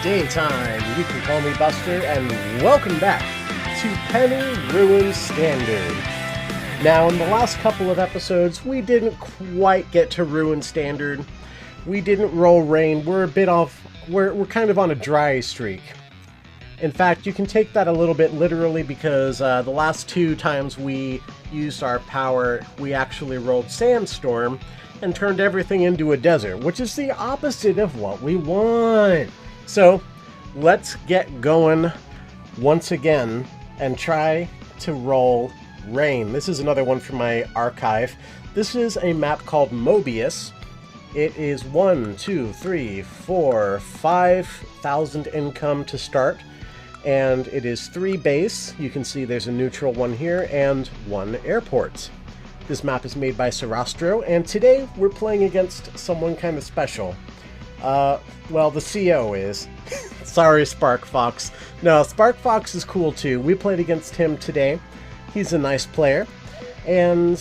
daytime. You can call me Buster, and welcome back to Penny Ruin Standard. Now, in the last couple of episodes, we didn't quite get to Ruin Standard. We didn't roll rain. We're a bit off. We're kind of on a dry streak. In fact, you can take that a little bit literally because the last two times we used our power, we actually rolled Sandstorm and turned everything into a desert, which is the opposite of what we want. So, let's get going once again and try to roll rain. This is another one from my archive. This is a map called Mobius. It is 5,000 income to start, and it is 3 base. You can see there's a neutral one here and 1 airport. This map is made by Sarastro, and today we're playing against someone kind of special. Well, the CO is. Sorry, Spark Fox. No, Spark Fox is cool too. We played against him today. He's a nice player. And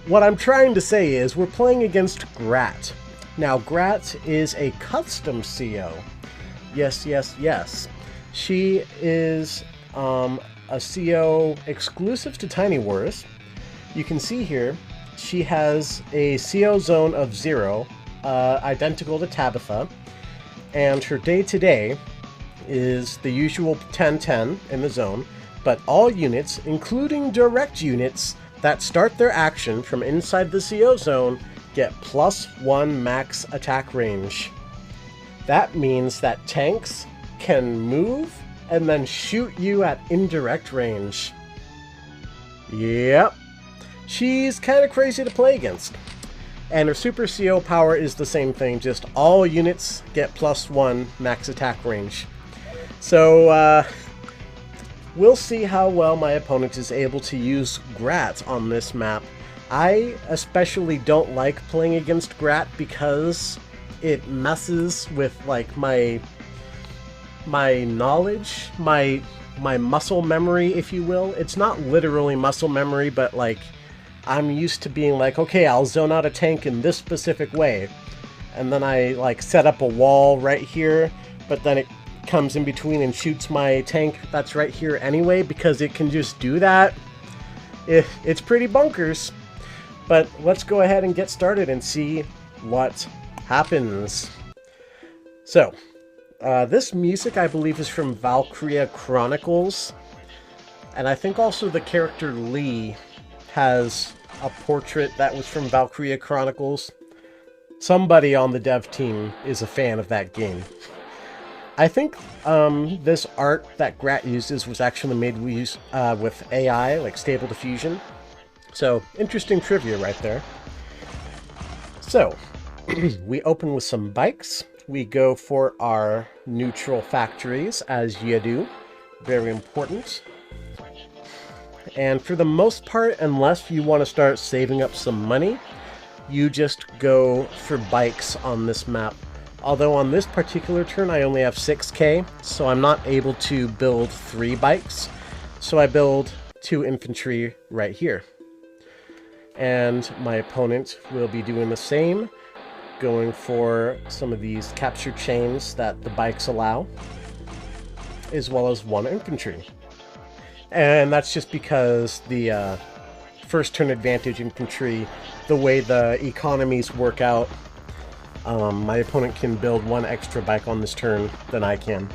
what I'm trying to say is we're playing against Grat. Now, Grat is a custom CO. Yes, yes, yes. She is a CO exclusive to TinyWars. You can see here she has a CO zone of 0, identical to Tabitha, and her day-to-day is the usual 10-10 in the zone, but all units, including direct units that start their action from inside the CO zone, get +1 max attack range. That means that tanks can move and then shoot you at indirect range. Yep. She's kind of crazy to play against. And her Super CO power is the same thing, just all units get +1 max attack range. So, we'll see how well my opponent is able to use Grat on this map. I especially don't like playing against Grat because it messes with, like, my knowledge, my muscle memory, if you will. It's not literally muscle memory, but, like, I'm used to being like, okay, I'll zone out a tank in this specific way. And then I, like, set up a wall right here, but then it comes in between and shoots my tank that's right here anyway, because it can just do that. It's pretty bunkers. But let's go ahead and get started and see what happens. So, this music, I believe, is from Valkyria Chronicles. And I think also the character Lee has a portrait that was from Valkyria Chronicles. Somebody on the dev team is a fan of that game. I think this art that Grat uses was actually made with AI, like Stable Diffusion. So, interesting trivia right there. So, we open with some bikes. We go for our neutral factories, as you do. Very important. And for the most part, unless you want to start saving up some money, you just go for bikes on this map. Although on this particular turn I only have 6k, so I'm not able to build 3 bikes. So I build 2 infantry right here. And my opponent will be doing the same, going for some of these capture chains that the bikes allow, as well as 1 infantry. And that's just because the first turn advantage infantry, the way the economies work out, my opponent can build 1 extra bike on this turn than I can.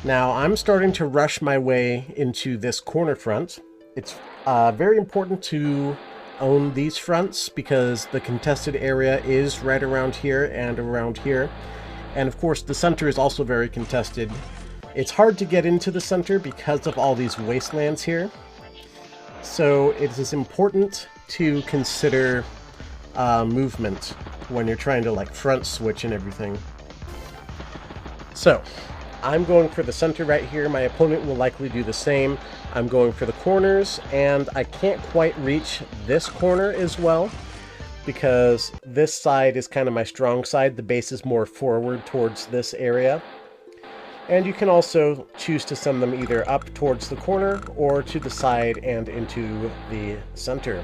Now, I'm starting to rush my way into this corner front. It's very important to own these fronts because the contested area is right around here and around here. And of course, the center is also very contested. It's hard to get into the center because of all these wastelands here. So it is important to consider movement when you're trying to, like, front switch and everything. So, I'm going for the center right here. My opponent will likely do the same. I'm going for the corners, and I can't quite reach this corner as well because this side is kind of my strong side. The base is more forward towards this area. And you can also choose to send them either up towards the corner or to the side and into the center.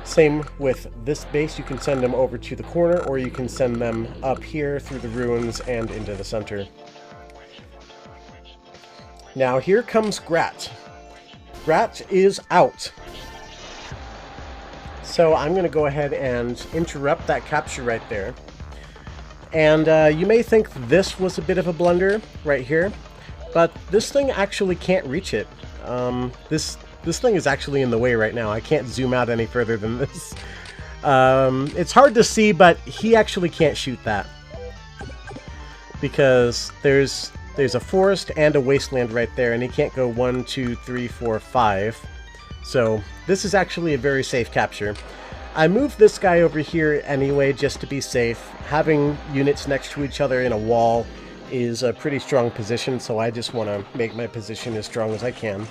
Same with this base, you can send them over to the corner, or you can send them up here through the ruins and into the center. Now here comes Grat. Grat is out. So I'm going to go ahead and interrupt that capture right there. And you may think this was a bit of a blunder right here, but this thing actually can't reach it. This thing is actually in the way right now. I can't zoom out any further than this. It's hard to see, but he actually can't shoot that. Because there's a forest and a wasteland right there, and he can't go 1, 2, 3, 4, 5. So this is actually a very safe capture. I moved this guy over here anyway just to be safe. Having units next to each other in a wall is a pretty strong position, so I just want to make my position as strong as I can.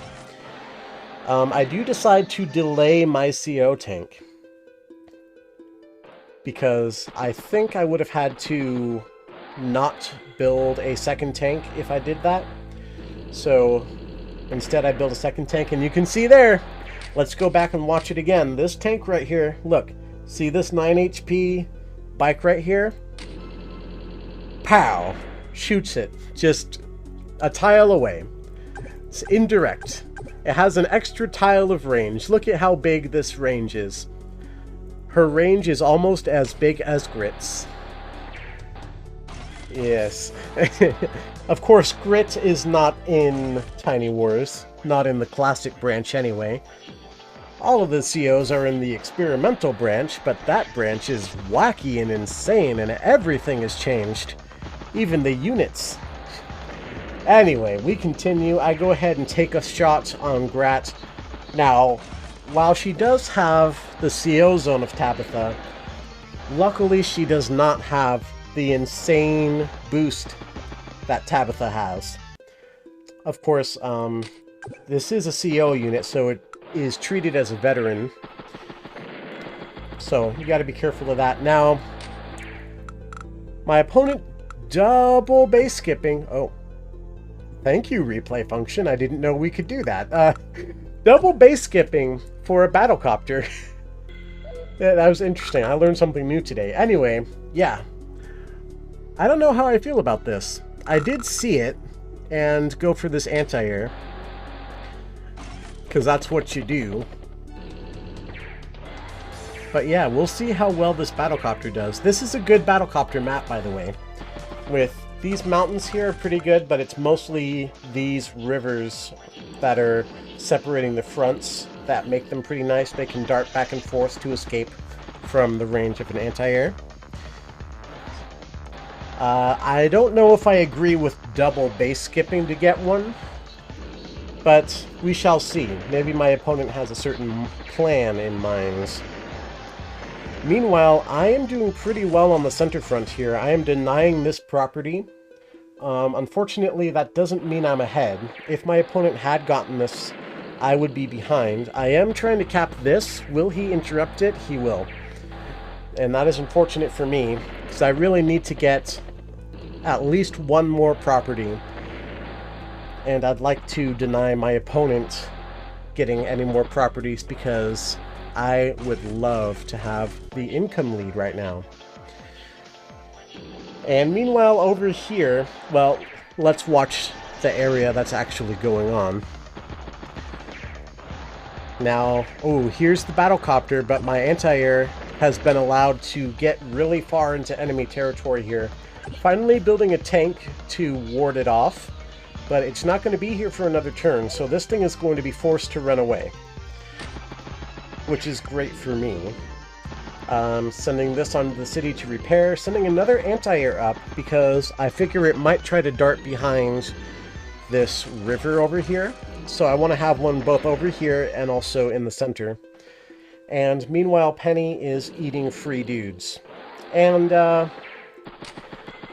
I do decide to delay my CO tank, because I think I would have had to not build a second tank if I did that. So instead I built a second tank, and you can see there, let's go back and watch it again. This tank right here, look, see this 9 HP bike right here? Pow! Shoots it, just a tile away. It's indirect. It has an extra tile of range. Look at how big this range is. Her range is almost as big as Grit's. Yes. Of course, Grit is not in TinyWars, not in the classic branch anyway. All of the COs are in the experimental branch, but that branch is wacky and insane, and everything has changed. Even the units. Anyway, we continue. I go ahead and take a shot on Grat. Now, while she does have the CO zone of Tabitha, luckily she does not have the insane boost that Tabitha has. Of course, this is a CO unit, so it is treated as a veteran. So, you gotta be careful of that. Now, my opponent double base skipping. Oh, thank you, replay function. I didn't know we could do that. Double base skipping for a battlecopter. Yeah, that was interesting. I learned something new today. Anyway, yeah. I don't know how I feel about this. I did see it and go for this anti-air, because that's what you do. But yeah, we'll see how well this battlecopter does. This is a good battlecopter map, by the way. With these mountains here are pretty good, but it's mostly these rivers that are separating the fronts that make them pretty nice. They can dart back and forth to escape from the range of an anti-air. I don't know if I agree with double base skipping to get one, but we shall see. Maybe my opponent has a certain plan in mind. Meanwhile, I am doing pretty well on the center front here. I am denying this property. Unfortunately, that doesn't mean I'm ahead. If my opponent had gotten this, I would be behind. I am trying to cap this. Will he interrupt it? He will. And that is unfortunate for me, because I really need to get at least one more property. And I'd like to deny my opponent getting any more properties, because I would love to have the income lead right now. And meanwhile, over here, well, let's watch the area that's actually going on. Now, oh, here's the battlecopter, but my anti-air has been allowed to get really far into enemy territory here. Finally building a tank to ward it off, but it's not going to be here for another turn, so this thing is going to be forced to run away, which is great for me. Sending this onto the city to repair, sending another anti-air up, because I figure it might try to dart behind this river over here. So I want to have one both over here and also in the center. And meanwhile, Penny is eating free dudes. And I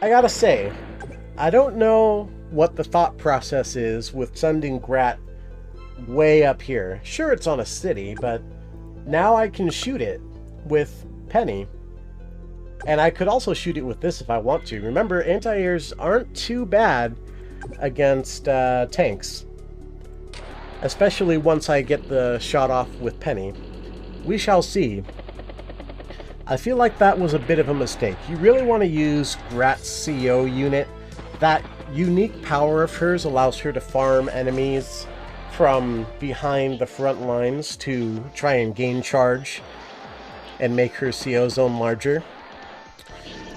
gotta say, I don't know what the thought process is with sending Grat way up here. Sure, it's on a city, but now I can shoot it with Penny. And I could also shoot it with this if I want to. Remember, anti-airs aren't too bad against tanks. Especially once I get the shot off with Penny. we shall see. I feel like that was a bit of a mistake. You really want to use Grat's CO unit. That unique power of hers allows her to farm enemies from behind the front lines to try and gain charge and make her CO zone larger.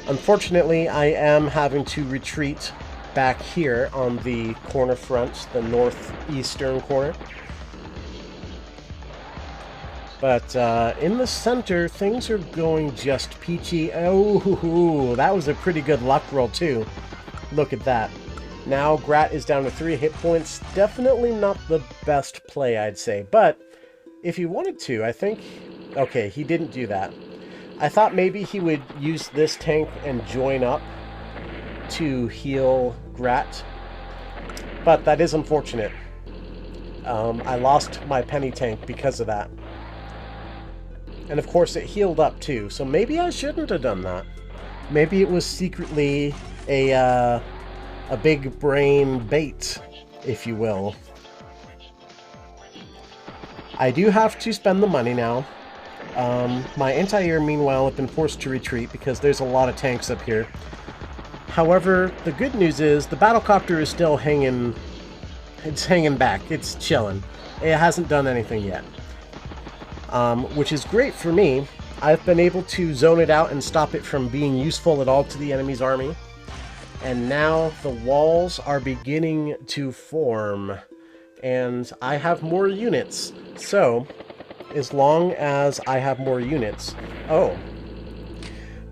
Unfortunately, I am having to retreat back here on the corner front, the northeastern corner. But in the center, things are going just peachy. Oh, that was a pretty good luck roll too. Look at that. Now Grat is down to 3 hit points. Definitely not the best play, I'd say. But if he wanted to, I think... Okay, he didn't do that. I thought maybe he would use this tank and join up to heal Grat. But that is unfortunate. I lost my penny tank because of that. And of course it healed up too, so maybe I shouldn't have done that. Maybe it was secretly a big brain bait, if you will. I do have to spend the money now. My anti-air, meanwhile, have been forced to retreat because there's a lot of tanks up here. However, the good news is the battlecopter is still hanging. It's hanging back. It's chilling. It hasn't done anything yet. Which is great for me. I've been able to zone it out and stop it from being useful at all to the enemy's army. And now the walls are beginning to form. And I have more units. So, as long as I have more units... Oh.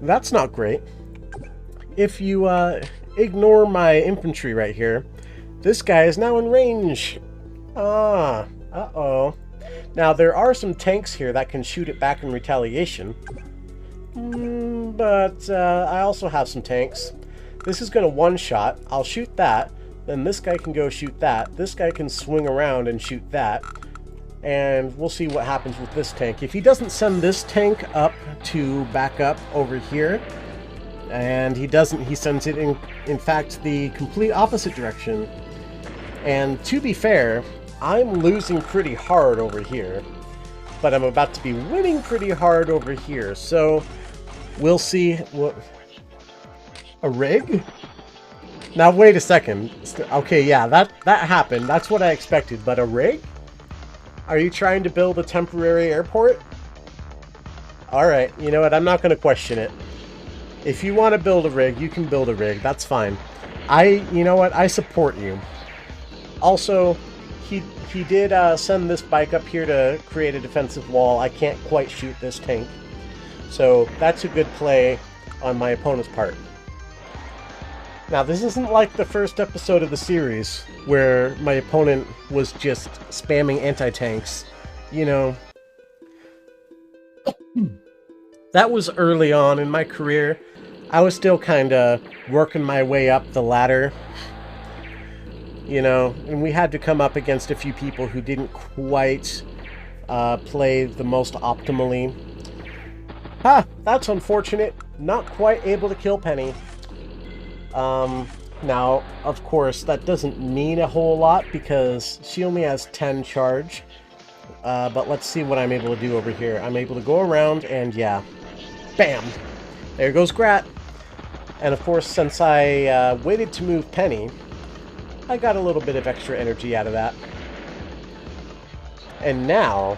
That's not great. If you ignore my infantry right here, this guy is now in range. Uh-oh. Now, there are some tanks here that can shoot it back in retaliation. But I also have some tanks. This is going to one-shot. I'll shoot that. Then this guy can go shoot that. This guy can swing around and shoot that. And we'll see what happens with this tank. If he doesn't send this tank up to back up over here, and he doesn't, he sends it in fact, the complete opposite direction. And to be fair, I'm losing pretty hard over here, but I'm about to be winning pretty hard over here, so we'll see what... A rig? Now, wait a second. Okay, yeah, that happened. That's what I expected, but a rig? Are you trying to build a temporary airport? Alright, you know what, I'm not going to question it. If you want to build a rig, you can build a rig, that's fine. You know what, I support you. Also... He did send this bike up here to create a defensive wall. I can't quite shoot this tank. So that's a good play on my opponent's part. Now, this isn't like the first episode of the series where my opponent was just spamming anti-tanks. You know, that was early on in my career. I was still kind of working my way up the ladder. You know, and we had to come up against a few people who didn't quite play the most optimally. That's unfortunate. Not quite able to kill Penny. Now, of course, that doesn't mean a whole lot because she only has 10 charge. But let's see what I'm able to do over here. I'm able to go around and, yeah, bam! There goes Grat. And, of course, since I waited to move Penny, I got a little bit of extra energy out of that. And now,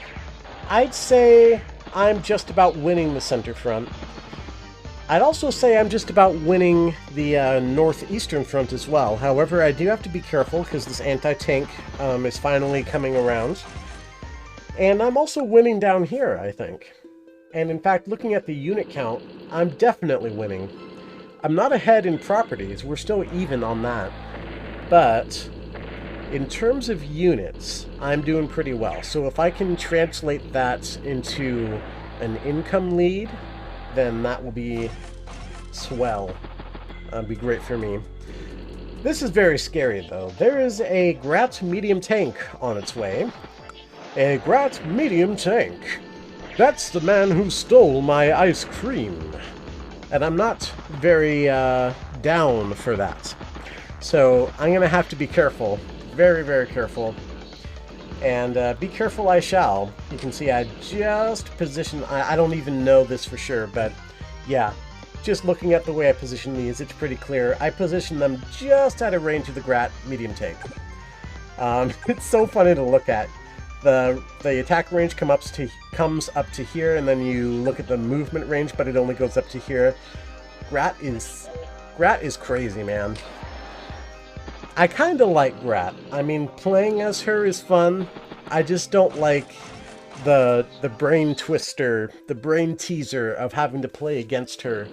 I'd say I'm just about winning the center front. I'd also say I'm just about winning the northeastern front as well. However, I do have to be careful because this anti-tank is finally coming around. And I'm also winning down here, I think. And in fact, looking at the unit count, I'm definitely winning. I'm not ahead in properties, we're still even on that. But in terms of units, I'm doing pretty well. So if I can translate that into an income lead, then that will be swell. That'd be great for me. This is very scary, though. There is a Grat medium tank on its way. A Grat medium tank. That's the man who stole my ice cream. And I'm not very down for that. So I'm going to have to be careful. Very, very careful. And be careful I shall. You can see I just position... I don't even know this for sure, but yeah. Just looking at the way I position these, it's pretty clear. I position them just out of range of the Grat medium tank. It's so funny to look at. The attack range comes up to here, and then you look at the movement range, but it only goes up to here. Grat is crazy, man. I kind of like Grat. I mean, playing as her is fun. I just don't like the brain twister, the brain teaser of having to play against her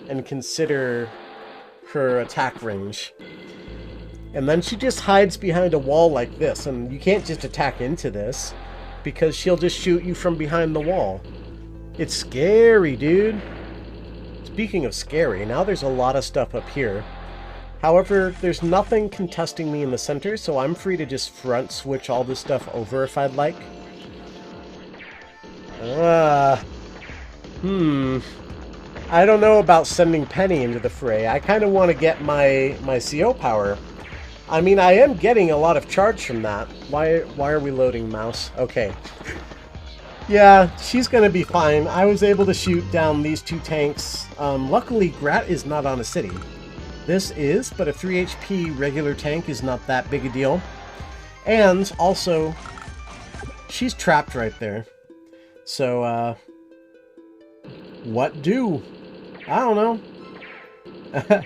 and consider her attack range. And then she just hides behind a wall like this, and you can't just attack into this because she'll just shoot you from behind the wall. It's scary, dude. Speaking of scary, now there's a lot of stuff up here. However, there's nothing contesting me in the center, so I'm free to just front switch all this stuff over if I'd like. I don't know about sending Penny into the fray. I kind of want to get my CO power. I mean, I am getting a lot of charge from that. Why are we loading mouse? Okay. Yeah, she's gonna be fine. I was able to shoot down these two tanks. Luckily, Grat is not on a city. This is, but a 3 HP regular tank is not that big a deal. And also, she's trapped right there. So, what do? I don't know.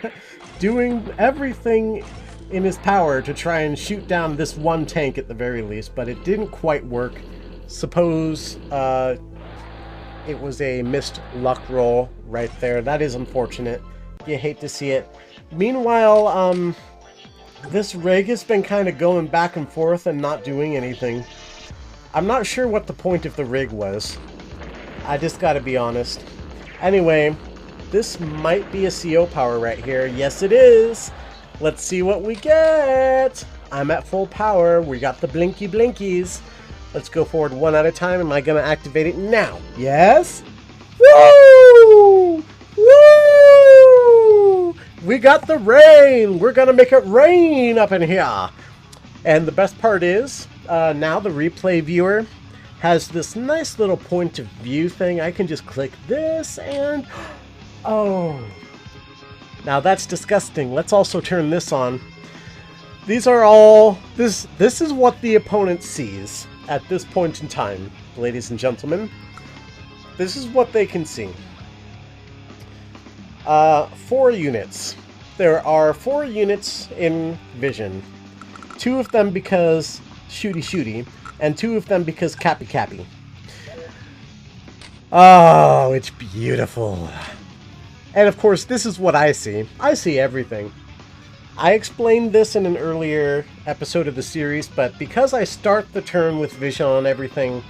Doing everything in his power to try and shoot down this one tank at the very least, but it didn't quite work. Suppose it was a missed luck roll right there. That is unfortunate. You hate to see it. Meanwhile, this rig has been kind of going back and forth and not doing anything. I'm not sure what the point of the rig was. I just gotta be honest. Anyway, this might be a CO power right here. Yes, it is. Let's see what we get. I'm at full power. We got the blinky blinkies. Let's go forward one at a time. Am I gonna activate it now? Yes? Woo! Woo! We got the rain! We're gonna make it rain up in here! And the best part is, now the replay viewer has this nice little point of view thing. I can just click this and... oh. Now that's disgusting. Let's also turn this on. These are all... This is what the opponent sees at this point in time, ladies and gentlemen. This is what they can see. 4 units. There are 4 units in vision. 2 of them because shooty, and 2 of them because cappy. Oh, it's beautiful. And of course, this is what I see. I see everything. I explained this in an earlier episode of the series, but because I start the turn with vision on everything,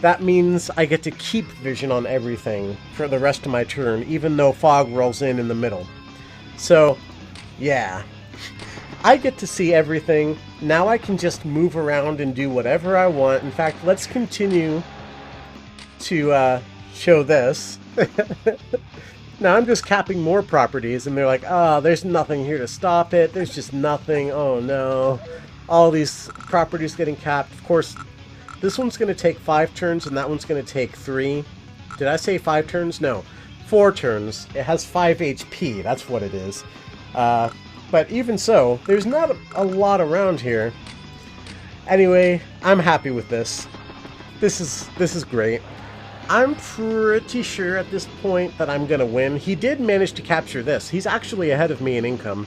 that means I get to keep vision on everything for the rest of my turn, even though fog rolls in the middle. So, yeah. I get to see everything. Now I can just move around and do whatever I want. In fact, let's continue to show this. Now I'm just capping more properties, and they're like, oh, there's nothing here to stop it. There's just nothing. Oh, no. All these properties getting capped. Of course, this one's going to take 5 turns, and that one's going to take 3. Did I say 5 turns? No. 4 turns. It has 5 HP. That's what it is. But even so, there's not a lot around here. Anyway, I'm happy with this. This is great. I'm pretty sure at this point that I'm gonna win. He did manage to capture this. He's actually ahead of me in income.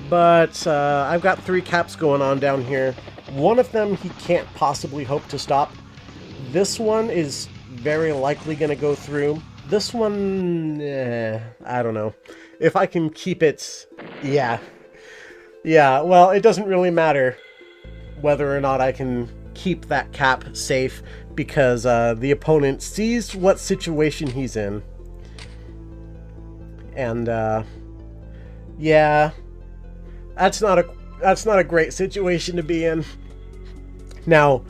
But I've got 3 caps going on down here. One of them he can't possibly hope to stop. This one is very likely gonna go through. This one, I don't know. If I can keep it, yeah. Yeah, well, it doesn't really matter whether or not I can keep that cap safe, because the opponent sees what situation he's in. And yeah, that's not a great situation to be in. Now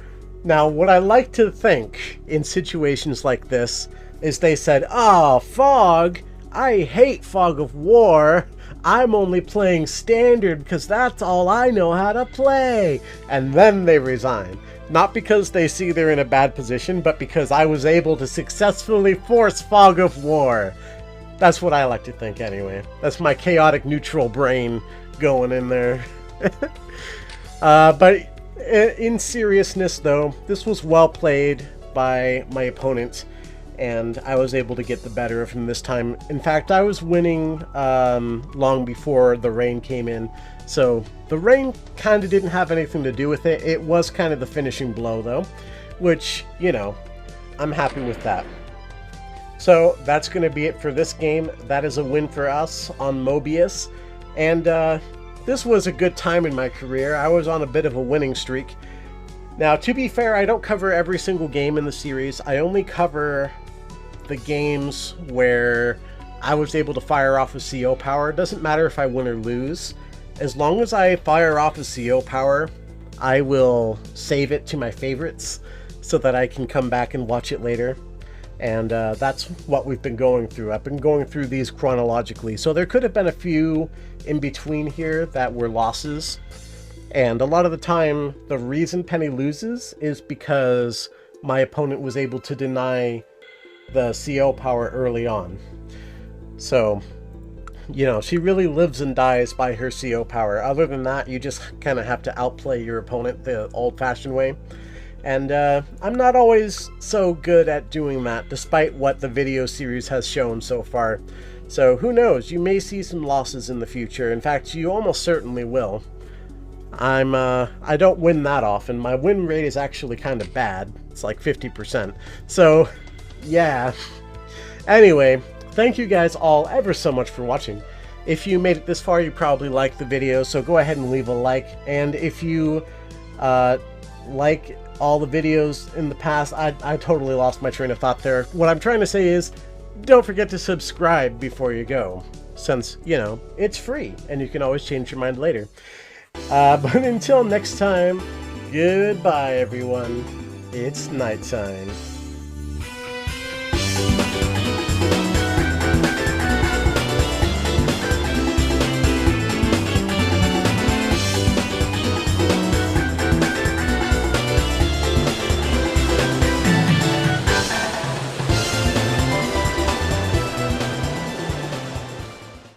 what I like to think in situations like this is they said, "Ah, fog, I hate fog of war. I'm only playing standard because that's all I know how to play. And then they resign. Not because they see they're in a bad position, but because I was able to successfully force Fog of War. That's what I like to think anyway. That's my chaotic neutral brain going in there. But in seriousness though, this was well played by my opponent, and I was able to get the better of him this time. In fact, I was winning long before the rain came in, so the rain kind of didn't have anything to do with it. It was kind of the finishing blow though, which, you know, I'm happy with that. So that's going to be it for this game. That is a win for us on Mobius, and this was a good time in my career. I was on a bit of a winning streak. Now, to be fair, I don't cover every single game in the series. I only cover the games where I was able to fire off a CO power. It doesn't matter if I win or lose. As long as I fire off a CO power, I will save it to my favorites so that I can come back and watch it later. And that's what we've been going through. I've been going through these chronologically. So there could have been a few in between here that were losses. And a lot of the time, the reason Penny loses is because my opponent was able to deny the CO power early on. So, you know, she really lives and dies by her CO power. Other than that, you just kind of have to outplay your opponent the old-fashioned way. And I'm not always so good at doing that, despite what the video series has shown so far. So who knows, you may see some losses in the future. In fact, you almost certainly will. I don't win that often. My win rate is actually kind of bad. It's like 50%. So, yeah. Anyway, thank you guys all ever so much for watching. If you made it this far, you probably liked the video, so go ahead and leave a like. And if you like all the videos in the past, I totally lost my train of thought there. What I'm trying to say is, don't forget to subscribe before you go, since, you know, it's free, and you can always change your mind later. But until next time, goodbye everyone. It's nighttime.